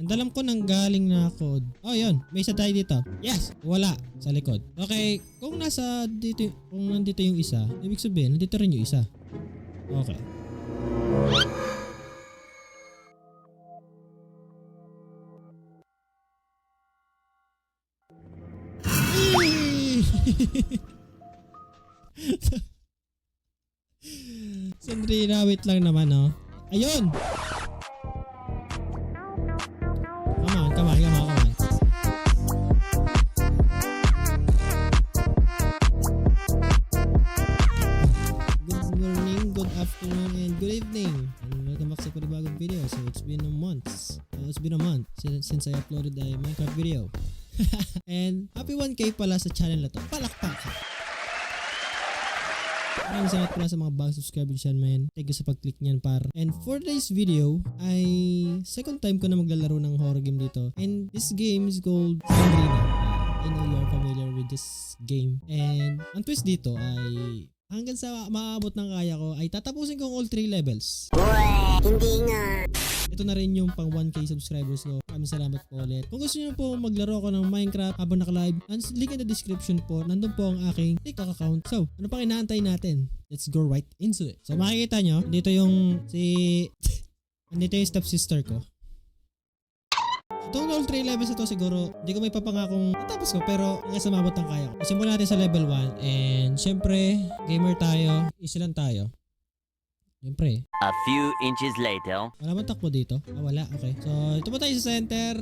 And alam ko nang galing na code. Oh, yun. May isa tayo dito. Yes! Wala. Sa likod. Okay. Kung nandito yung isa, ibig sabihin, nandito rin yung isa. Okay. Sandrina, wait lang naman, oh. Ayun! Come on. Good morning, good afternoon, and good evening. And welcome back sa panibagong video. So it's been a month since I uploaded a Minecraft video. And happy 1K pala sa channel na to. Palakpak! Maraming salamat pala sa mga bagong subscribers dyan, man. Thank you sa pag-click niyan, par. And for today's video, ay second time ko na maglalaro ng horror game dito. And this game is called Sandrina. I know you are familiar with this game. And ang twist dito ay hanggang sa maaabot ng kaya ko ay tatapusin ko all 3 levels. Hindi nga. Ito na rin yung pang 1K subscribers ko. Maraming salamat po ulit. Kung gusto niyo po maglaro ako ng Minecraft habang naka-live, link in the description po. Nandun po ang aking TikTok account. So, ano pang inaantay natin? Let's go right into it. So, makikita nyo, dito yung nandito yung stepsister ko. Itong all 3 levels na to siguro, hindi ko may papangakong natapos ko, pero hanggang sa mabot ang kaya ko. Simulan natin sa level 1 and syempre, gamer tayo, isa lang tayo. Siyempre. A few inches later. Wala bang takbo dito? Ah, wala. Okay. So, ito pa tayo sa center.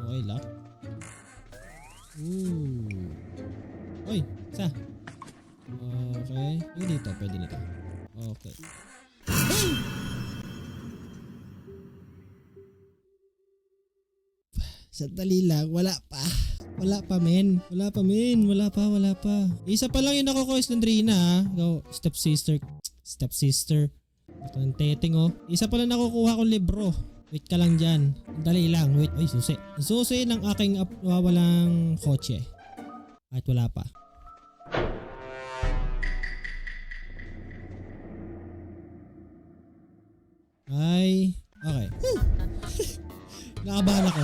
Okay, lock. Ooh. Uy, isa. Okay. Yung dito, pwede nito. Okay. Sandali lang. Wala pa, men. Wala pa. Isa pa lang yung nakukuha si Sandrina, Go, stepsister. Ito ang teteng, oh. Isa pa lang nakukuha kong libro. Wait ka lang dyan. Dali lang. Wait. Ay, susi. Susi ng aking walang kotse. Kahit wala pa. Ay. Okay. Nakabahan ako.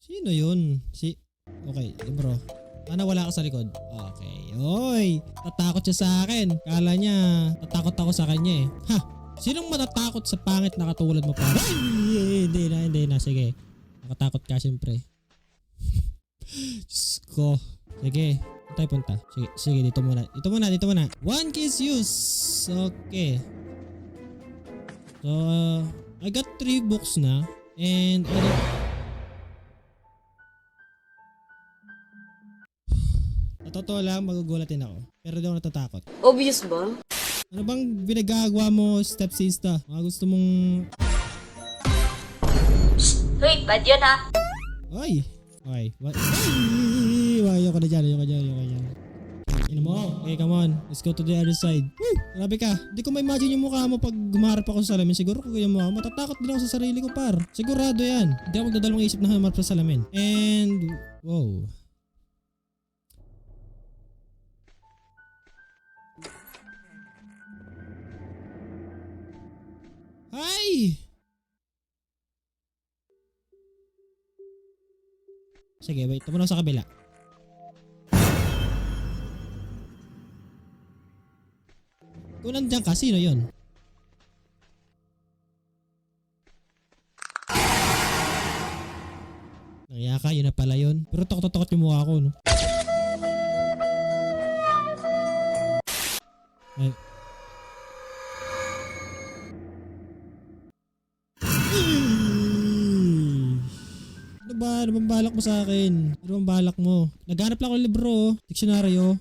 Sino yun? Okay, libro. Sana wala ka sa likod. Okay. Oy! Tatakot siya sa akin. Kala niya, tatakot ako sa kanya eh. Ha! Sinong matatakot sa pangit na katulad mo pa? Ay, hindi na. Sige. Nakatakot ka syempre. Diyos ko. Sige. Saan tayo punta? Sige, dito muna. Dito muna. 1 kiss use. Okay. So, I got 3 books na. And, totoo lang, magugulatin ako. Pero di ako natatakot. Obvious ba? Ano bang binagagawa mo, stepsister? Mga gusto mong... Wait, bad yun ha? Ay! Okay. Ay! Ayoko na dyan. Ino mo. Okay, come on. Let's go to the other side. Woo! Grabe ka. Hindi ko ma-imagine yung mukha mo pag gumarap ako sa salamin. Siguro kung ganyan mo ako, matatakot din ako sa sarili ko, par. Sigurado yan. Hindi ako magdadalawang isip na humarap sa salamin. And... Wow. Ay! Sige, wait. Tumunong sa kabila. Kung nandiyan ka, sino yun? Nangyaya ka, yun na pala yun. Pero takot yung mukha ko, no? Ay. Ano bang balak mo sa akin? Ano bang balak mo? Naghanap lang ako ng libro, diksyonaryo.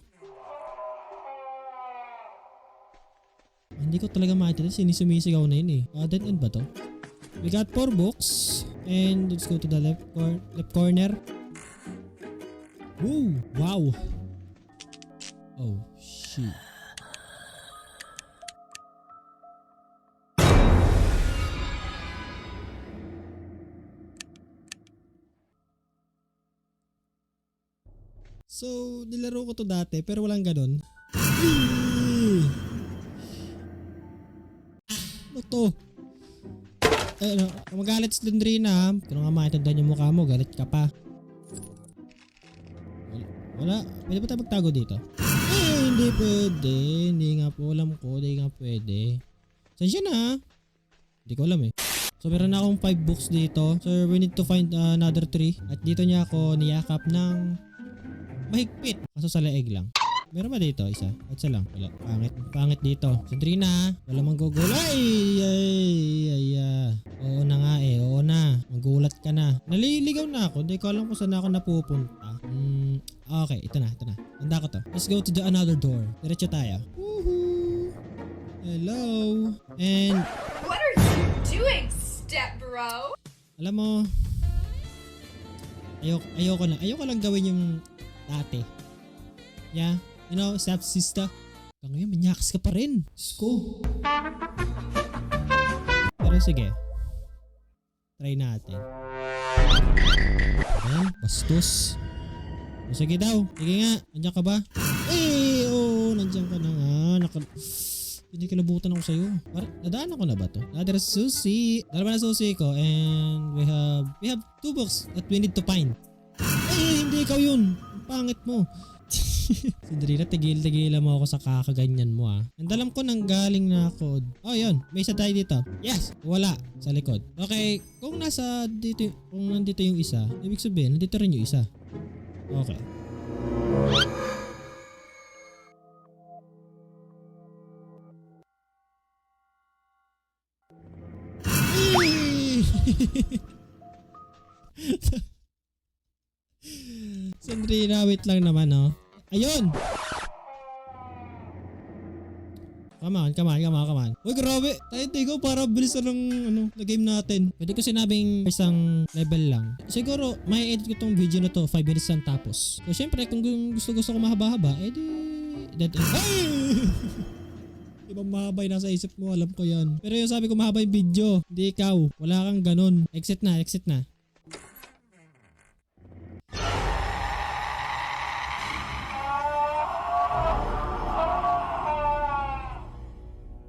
Hindi ko talaga maintindihan, sinisumisigaw na yun eh. Dead end ba to? We got 4 books. And let's go to the left corner. Woo! Wow! Oh, shit. So, nilaro ko to dati pero walang ganon. Ano to? Ano, magalit si Londrina ha. Kung nga maintindihan yung mukha mo, galit ka pa. Wala. Pwede ba tayo magtago dito? Hindi pwede. Hindi nga po alam ko. Hindi nga pwede. Saan siya na? Hindi ko alam eh. So meron na akong 5 books dito. So we need to find another 3. At dito niya ako niyakap ng mahigpit. Kaso sa leeg lang. Meron ba dito isa? At isa lang. Wala. Pangit dito. Sandrina. Wala mang gugol. Ay. Oo na nga eh. Oo na. Magulat ka na. Naliligaw na ako. Hindi ko alam kung saan ako napupunta. Okay. Ito na. Handa ko to. Let's go to the another door. Diretso tayo. Woohoo. Hello. And What are you doing, step bro? alam mo, ayoko lang gawin yung dati. Yeah, you know, step sister. Ngayon, manyakas ka pa rin. Diyos ko. Pero sige. Try natin. Ayan, bastos. O, sige daw. Sige nga, nandiyan ka ba? Oo, nandiyan ka na nga. Hindi kilabutan ako sa'yo. Nadaanan ko na ba to? There's susi. Dalawa na susi ko and we have 2 books that we need to find. Hindi ikaw yun. Ang pangit mo. Sandrina, tigil-tigilan mo ako sa kakaganyan mo And alam ko nang galing na ako. Oh, yun. May isa tayo dito. Yes! Wala. Sa likod. Okay. Kung nandito yung isa, ibig sabihin, nandito rin yung isa. Okay. Sandrina, wait lang naman Ayun! Come on. Uy, grabe! Tayo para bilis na na game natin. Pwede ko sinabing isang level lang. Siguro, may edit ko tong video na to 5 minutes lang tapos. So, syempre, kung gusto ko mahaba-haba, dead end. Ay! Ibang mahaba yung nasa isip mo, alam ko yan. Pero yung sabi ko mahaba yung video, hindi ikaw. Wala kang ganun. Exit na.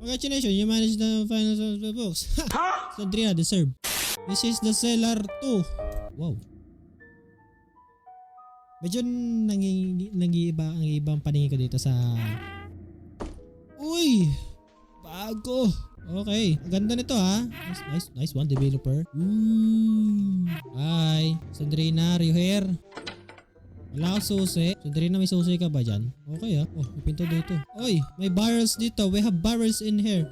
Congratulations, you managed the final of the books. Ha! Sandrina, deserve. This is the seller 2. Wow. Medyo nag-iiba ang ibang paningin ko dito sa... Uy! Bago! Okay. Ganda nito Nice one, developer. Hi. Sandrina, are you here? Wala akong susi. Sandrina, may susi ka ba dyan? Okay Oh, may pinto dito. Oy, may barrels dito. We have barrels in here.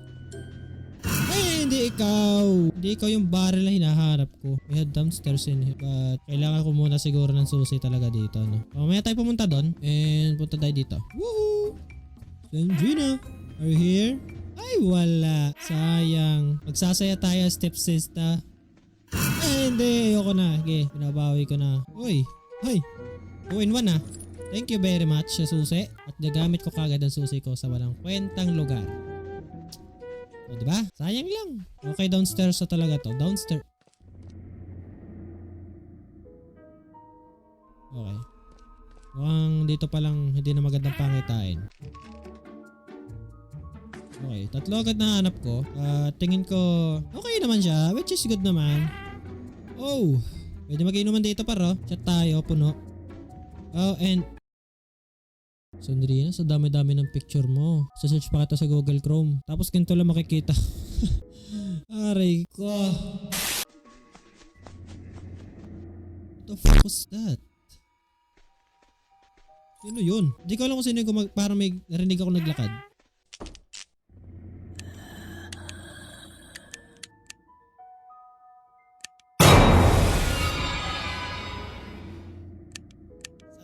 Ay, hindi ikaw. Hindi ikaw yung barrel na hinahanap ko. We have downstairs in here. But kailangan ko muna siguro ng susi talaga dito. Mamaya tayo pumunta doon. And punta tayo dito. Woohoo! Sandrina, are you here? Ay, wala. Sayang. Magsasaya tayo, stepsister. Ay, hindi. Ayoko na. Okay, pinabawi ko na. Uy. Ay. 2 in 1 Thank you very much sa susi. At nagamit ko kagad ang susi ko sa walang kwentang lugar. O, diba? Sayang lang. Okay, downstairs na talaga to. Downstairs. Okay. Mukhang dito pa lang hindi na magandang pangitain. Okay, 3 agad na hanap ko. Tingin ko okay naman siya, which is good naman. Oh, pwede mag-inuman dito paro. Chat tayo, puno. Oh, and Sandrina, sa dami-dami ng picture mo. Sa-search pa kita sa Google Chrome. Tapos ganito lang makikita. Aray ko. What the fuck was that? Sino yun? Hindi ko alam kung sino yung parang may narinig ako naglakad.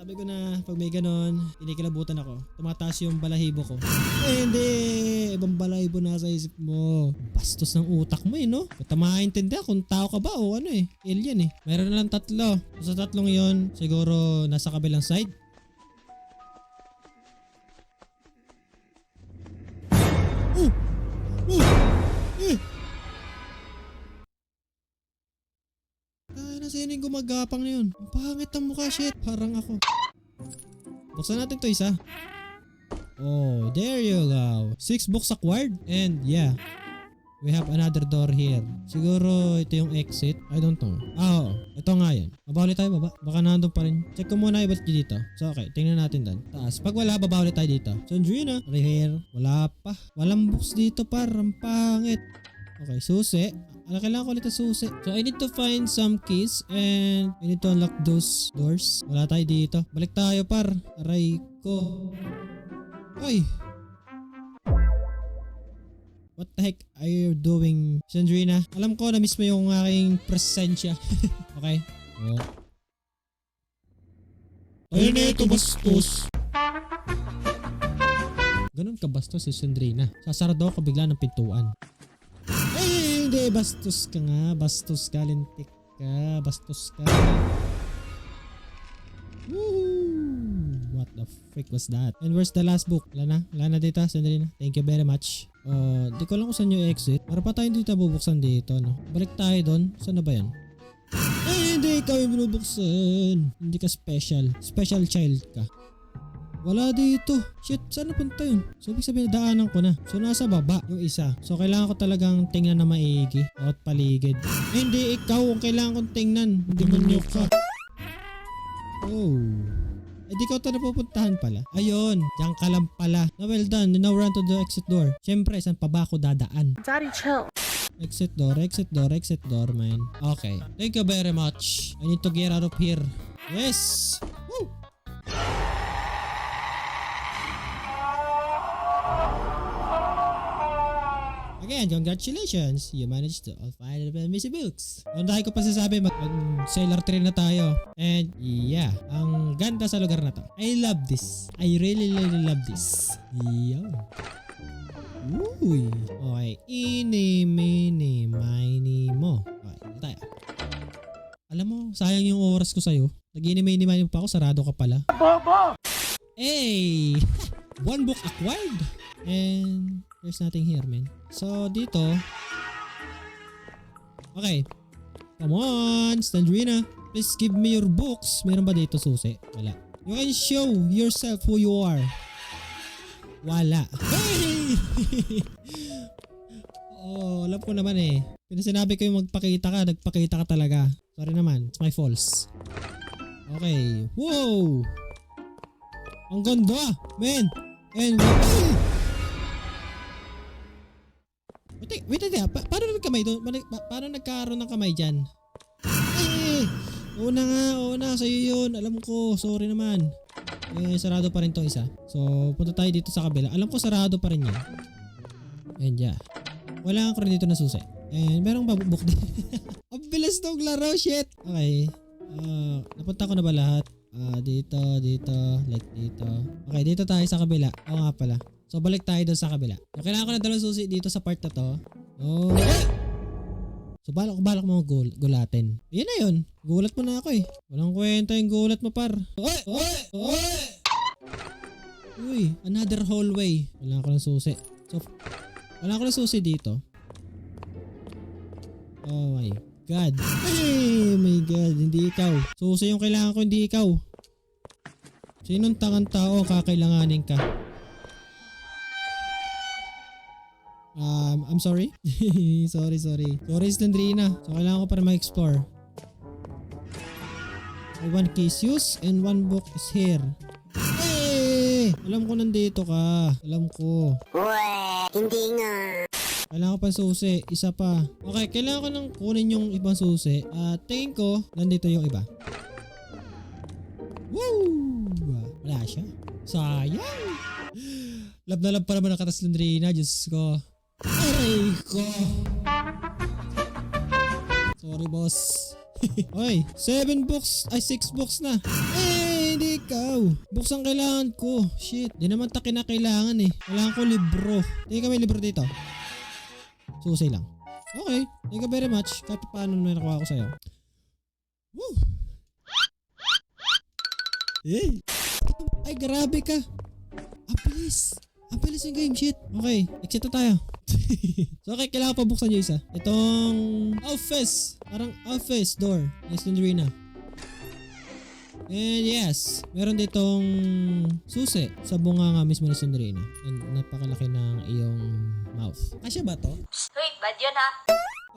Sabi ko na pag may ganon, kinikilabutan ako. Tumataas yung balahibo ko. Hindi! Ibang balahibo nasa isip mo. Bastos ng utak mo no? Kung maintindihan kung tao ka ba o alien Meron na lang 3. Sa 3 yon, siguro nasa kabilang side. Sino yung gumagapang na yun? Ang pangit ang mukha, shit. Parang ako. Buksan natin to isa. Oh, there you go. 6 books acquired. And yeah. We have another door here. Siguro ito yung exit. I don't know. Oo. Ito nga yan. Baba ulit tayo, baba. Baka nandun pa rin. Check ko muna iba't dito. So okay, tingnan natin doon. Taas. Pag wala, baba ulit tayo dito. Sandrina. Right here. Wala pa. Walang books dito par. Ang pangit. Okay, susi. Kailangan ko ulit ang susi. So I need to find some keys and I need to unlock those doors. Wala tayo dito. Balik tayo par. Aray ko. Ay. What the heck are you doing, Sandrina? Alam ko na miss mo yung aking presensya. Okay. Oh. Ayun na ito, bastos. Ganun ka bastos si Sandrina. Sasarado ako bigla ng pintuan. Ay, hindi. Bastos ka nga. Bastos ka. Lintik ka. Bastos ka. Woo! What the frick was that? And where's the last book? Wala na? Wala na dito, Sandrina. Thank you very much. Di ko lang kung saan yung exit. Para pa tayo dito bubuksan dito, no? Balik tayo doon. Saan na ba yan? Eh, hindi ikaw yung binubuksan. Hindi ka special. Special child ka. Wala dito. Shit, saan napunta yun? So, ibig sabihin, daanan ko na. So, nasa baba yung isa. So, kailangan ko talagang tingnan na maigi. At paligid. Eh, hindi ikaw ang kailangan kong tingnan. Hindi manyo ka. Oh. Eh di ko ito napupuntahan pala. Ayun, diyan ka lang pala. Na well done, you now run to the exit door. Siyempre, saan pa ba ako dadaan? Daddy, chill. Exit door, exit door, exit door, man. Okay, thank you very much. I need to get out of here. Yes! Woo! Again, congratulations! You managed to find the missing books. Ang dahil ko pa sasabi, mag-sailor train na tayo. And yeah, ang ganda sa lugar na to. I love this. I really love this. Yeah. Uy. Okay. Ini, mini, mini mo. Okay, dito tayo. Alam mo, sayang yung oras ko sa'yo. Nag-ini, mini pa ako, sarado ka pala. Hey! One book acquired. And there's nothing here, man. So, dito. Okay. Come on, Sandrina. Please give me your books. Meron ba dito susi? Wala. You can show yourself who you are. Wala. Hey! Oh, alam ko naman eh. Pinasinabi ko yung magpakita ka, nagpakita ka talaga. Sorry naman, it's my faults. Okay. Whoa! Ang ganda, man. And wait, paano nagkamay doon? Paano nagkaroon ng kamay dyan? Eh, oo na, sa'yo yun. Alam ko, sorry naman. Eh, sarado pa rin tong isa. So, punta tayo dito sa kabila. Alam ko, sarado pa rin yan. And yeah. Wala kang dito na susi. And merong book din. Ang bilis tong laro, shit. Okay. Napunta ko na ba lahat? Dito, like dito. Okay, dito tayo sa kabila. Oo nga pala. So, balik tayo doon sa kabila. So, kailangan ko na dalawang susi dito sa part na to. Oh. So, balak mo gulatin. Yan na yun. Gulat mo na ako eh. Walang kwenta yung gulat mo, par. Uy, another hallway. Wala ko ng susi. So, wala ko ng susi dito. Oh my God. Ay, my God. Hindi ikaw. Susi yung kailangan ko, hindi ikaw. Sinong tangang tao kakailanganin ka? I'm sorry. sorry. Sorry, Sandrina. So, kailangan ko para ma-explore. One case use and one book is here. Hey! Alam ko nandito ka. Alam ko. Hindi nga. Kailangan ko pa susi. Isa pa. Okay, kailangan ko nang kunin yung ibang susi. Tingin ko, nandito yung iba. Woo! Wala siya. Sayang. Lab na lab pa naman ang katas Sandrina. Diyos ko. Aray ko. Sorry, boss. Oy, 6 books na. Eh, hindi ikaw. Books ang kailangan ko. Shit, di naman ta kinakailangan eh. Kailangan ko libro. Hindi ka may libro dito. Susi lang. Okay, thank you very much. Kahit paano na nakuha ko sa'yo. Woo! Hey! Ay, grabe ka. Ang bilis yung game, shit. Okay, exit na tayo. So, okay, kailangan pa buksan yung isa. Itong office. Parang office door. Yes, Sandrina. And yes, meron ditong susi sa bunga nga mismo ni Sandrina. And napakalaki ng iyong mouth. Kasya ba to? Wait, bad yun ha?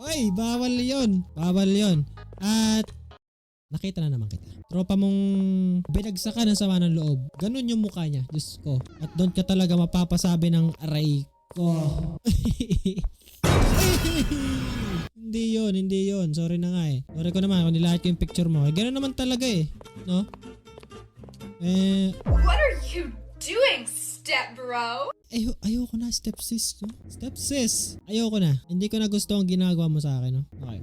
Oy, bawal yon. Bawal yon. At nakita na naman kita. Tropa mong binagsakan ng sama ng loob. Ganun yung mukha niya. Diyos ko. At doon ka talaga mapapasabi ng aray ko. Hindi yun. Sorry na nga eh. Sorry ko naman kung nilahit ko yung picture mo. Ganun naman talaga eh. No? What are you doing, step bro? Ayoko na, stepsis. No? Stepsis. Ayoko na. Hindi ko na gusto ang ginagawa mo sa akin. No? Okay.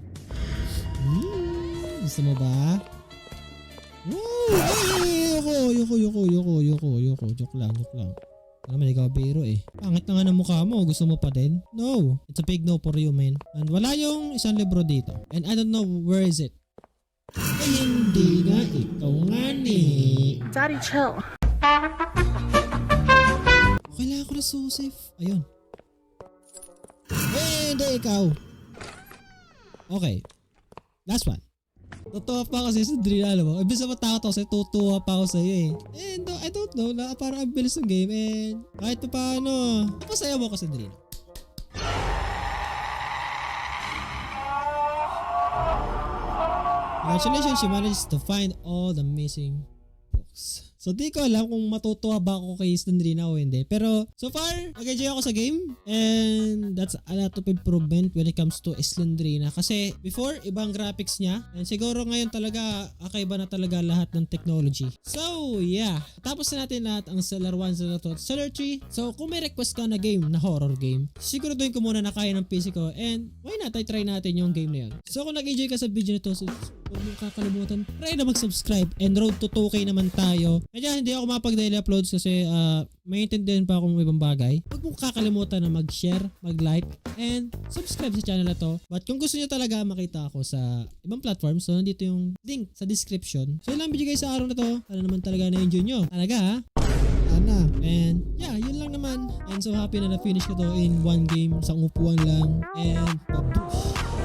Gusto mo ba? Ayoko. Joke lang. Ano naman, ikaw biro eh. Pangit na nga ng mukha mo. Gusto mo pa din? No. It's a big no for you, man. And wala yung isang libro dito. And I don't know where is it. Ay, hindi nga. Ikaw nga ni. Daddy, chill. Kailangan ko na so safe. Ayun. Hindi, ikaw. Okay. Last one. Tutuwa pa ako sa Sandrina, alam mo. Ibig sa matakot ako sa'yo, tutuwa pa ako sa'yo eh. And I don't know, parang ang bilis ng game and kahit pa paano, masaya mo ako Sandrina. Congratulations, she managed to find all the missing books. So di ko alam kung matutuwa ba ako kay Sandrina o hindi. Pero so far, nag-enjoy ako sa game. And that's a lot of improvement when it comes to Slandrina. Kasi before, ibang graphics niya. And siguro ngayon talaga, kakaiba na talaga lahat ng technology. So yeah, tapos na natin lahat ang Stellar 1, Stellar 2, Stellar 3. So kung may request ka na game, na horror game, siguraduhin ko muna na kaya ng PC ko. And why not, try natin yung game na yun. So kung nag-enjoy ka sa video nito, so huwag mong kakalimutan, try na mag-subscribe and road to 2K naman tayo. Kaya hindi ako mapag-daily uploads kasi maintindihan pa akong ibang bagay. Huwag mong kakalimutan na mag-share, mag-like, and subscribe sa channel na to. But kung gusto nyo talaga makita ako sa ibang platforms, so nandito yung link sa description. So yun lang video guys sa araw na to. Sana naman talaga na-enjoy nyo. Talaga ha? Sana. And yeah, yun lang naman. I'm so happy na na-finish ko to in one game, sa upuan lang. And babush!